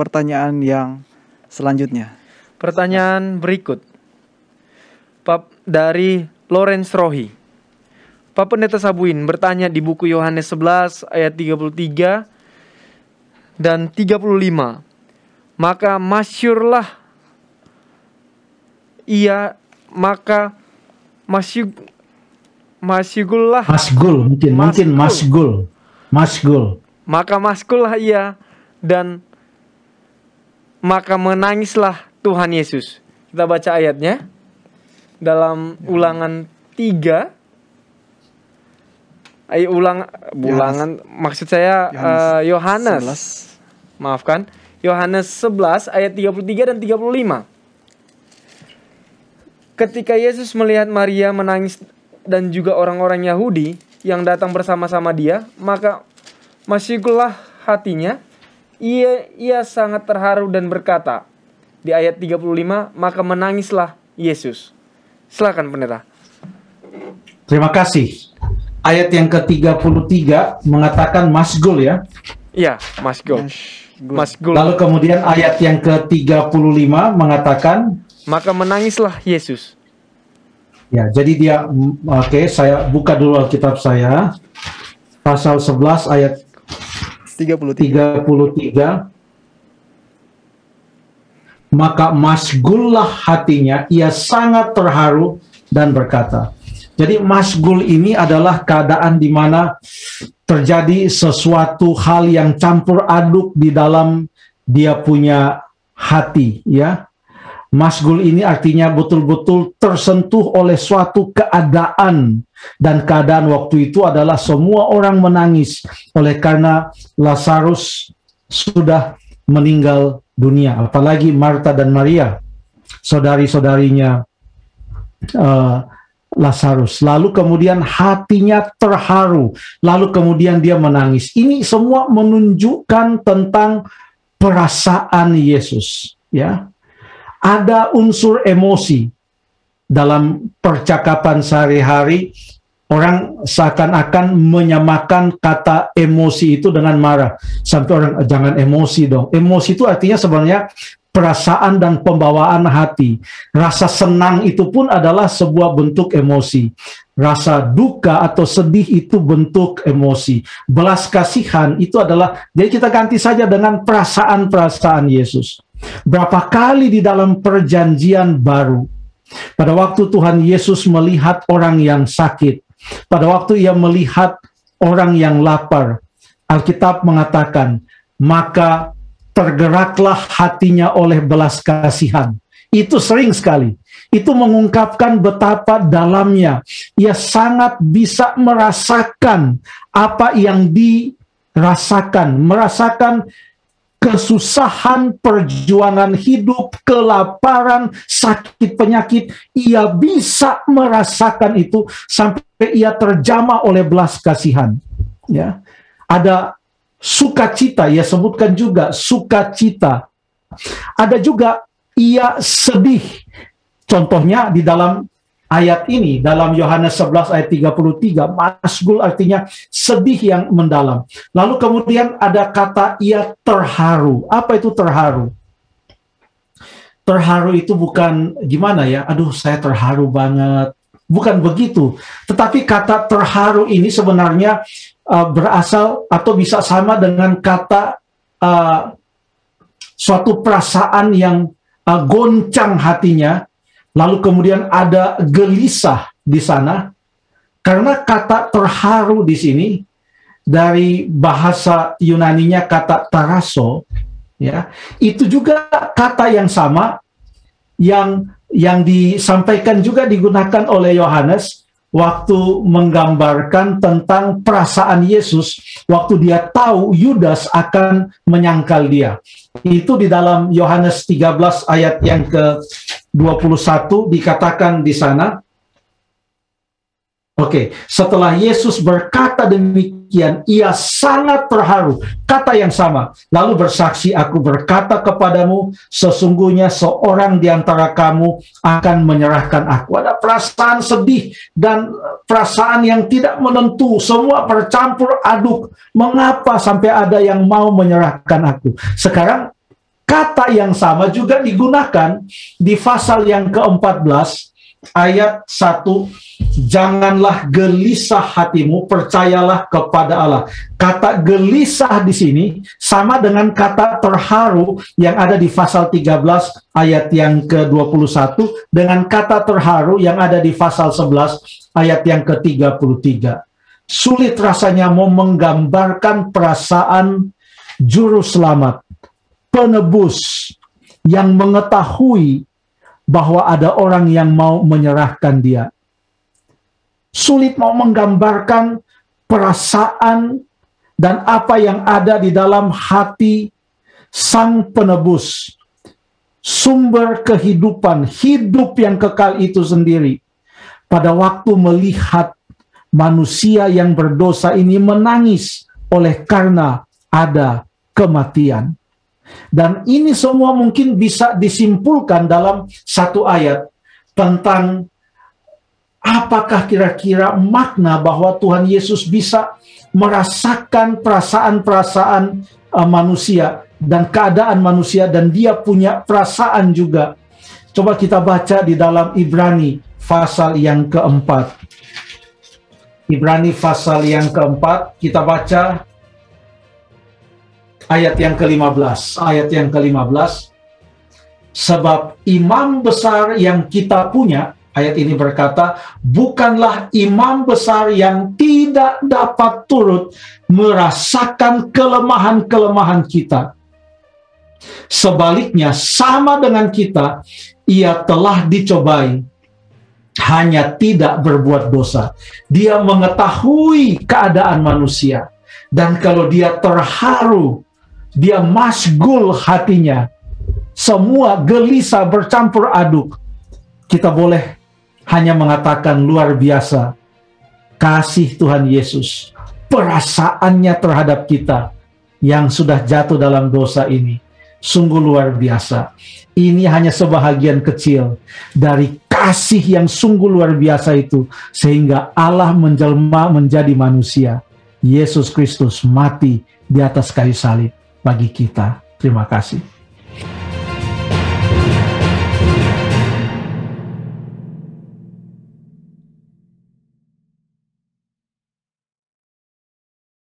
pertanyaan yang selanjutnya. Pertanyaan berikut dari Lawrence Rohi. Pak Pendeta Sabuin bertanya di buku Yohanes 11 ayat 33 dan 35. Maka masyurlah ia, maka masyugullah. Masgul. Maka masgullah ia dan maka menangislah Tuhan Yesus. Kita baca ayatnya dalam Ulangan 3. Yohanes. Maafkan. Yohanes 11 ayat 33 dan 35. Ketika Yesus melihat Maria menangis dan juga orang-orang Yahudi yang datang bersama-sama dia, maka masyugullah hatinya. Ia sangat terharu dan berkata di ayat 35, maka menangislah Yesus. Silakan pendeta. Terima kasih. Ayat yang ke-33 mengatakan masgul ya. Iya, masgul. Lalu kemudian ayat yang ke-35 mengatakan maka menangislah Yesus. Ya, jadi dia saya buka dulu Alkitab saya. Pasal 11 ayat 33. Maka masgullah hatinya, ia sangat terharu dan berkata. Jadi masgul ini adalah keadaan di mana terjadi sesuatu hal yang campur aduk di dalam dia punya hati, ya. Masgul ini artinya betul-betul tersentuh oleh suatu keadaan, dan keadaan waktu itu adalah semua orang menangis oleh karena Lazarus sudah meninggal dunia. Apalagi Marta dan Maria, saudari-saudarinya Lazarus. Lalu kemudian hatinya terharu, lalu kemudian dia menangis. Ini semua menunjukkan tentang perasaan Yesus, ya. Ada unsur emosi dalam percakapan sehari-hari. Orang seakan-akan menyamakan kata emosi itu dengan marah. Sampai orang, jangan emosi dong. Emosi itu artinya sebenarnya perasaan dan pembawaan hati. Rasa senang itu pun adalah sebuah bentuk emosi. Rasa duka atau sedih itu bentuk emosi. Belas kasihan itu adalah, jadi kita ganti saja dengan perasaan-perasaan Yesus. Berapa kali di dalam perjanjian baru, pada waktu Tuhan Yesus melihat orang yang sakit, pada waktu ia melihat orang yang lapar, Alkitab mengatakan, maka tergeraklah hatinya oleh belas kasihan. Itu sering sekali. Itu mengungkapkan betapa dalamnya ia sangat bisa merasakan apa yang dirasakan, merasakan kesusahan, perjuangan hidup, kelaparan, sakit, penyakit. Ia bisa merasakan itu sampai ia terjamah oleh belas kasihan. Ya, ada sukacita, ia sebutkan juga sukacita. Ada juga ia sedih. Contohnya di dalam ayat ini, dalam Yohanes 11 ayat 33, masgul artinya sedih yang mendalam. Lalu kemudian ada kata ia terharu. Apa itu terharu? Terharu itu bukan gimana ya, aduh saya terharu banget. Bukan begitu. Tetapi kata terharu ini sebenarnya berasal atau bisa sama dengan kata suatu perasaan yang goncang hatinya, lalu kemudian ada gelisah di sana. Karena kata terharu di sini dari bahasa Yunaninya kata taraso, ya, itu juga kata yang sama yang disampaikan juga digunakan oleh Yohanes waktu menggambarkan tentang perasaan Yesus waktu dia tahu Yudas akan menyangkal dia. Itu di dalam Yohanes 13 ayat yang ke-21 dikatakan di sana. Oke, setelah Yesus berkata demikian, ia sangat terharu. Kata yang sama. Lalu bersaksi, aku berkata kepadamu, sesungguhnya seorang di antara kamu akan menyerahkan aku. Ada perasaan sedih dan perasaan yang tidak menentu. Semua bercampur aduk. Mengapa sampai ada yang mau menyerahkan aku? Sekarang kata yang sama juga digunakan di pasal yang ke-14 ayat 1. Janganlah gelisah hatimu, percayalah kepada Allah. Kata gelisah di sini sama dengan kata terharu yang ada di pasal 13 ayat yang ke-21 dengan kata terharu yang ada di pasal 11 ayat yang ke-33. Sulit rasanya mau menggambarkan perasaan juru selamat, penebus yang mengetahui bahwa ada orang yang mau menyerahkan dia. Sulit mau menggambarkan perasaan dan apa yang ada di dalam hati sang penebus, sumber kehidupan, hidup yang kekal itu sendiri. Pada waktu melihat manusia yang berdosa ini menangis oleh karena ada kematian. Dan ini semua mungkin bisa disimpulkan dalam satu ayat tentang apakah kira-kira makna bahwa Tuhan Yesus bisa merasakan perasaan-perasaan manusia dan keadaan manusia, dan dia punya perasaan juga. Coba kita baca di dalam Ibrani pasal yang keempat. Ibrani pasal yang keempat, kita baca ayat yang ke-15. Ayat yang ke-15. Sebab imam besar yang kita punya, ayat ini berkata, bukanlah imam besar yang tidak dapat turut merasakan kelemahan-kelemahan kita. Sebaliknya, sama dengan kita, ia telah dicobai, hanya tidak berbuat dosa. Dia mengetahui keadaan manusia. Dan kalau dia terharu, dia masgul hatinya, semua gelisah bercampur aduk, kita boleh hanya mengatakan luar biasa kasih Tuhan Yesus, perasaannya terhadap kita yang sudah jatuh dalam dosa ini sungguh luar biasa. Ini hanya sebahagian kecil dari kasih yang sungguh luar biasa itu, sehingga Allah menjelma menjadi manusia. Yesus Kristus mati di atas kayu salib bagi kita. Terima kasih.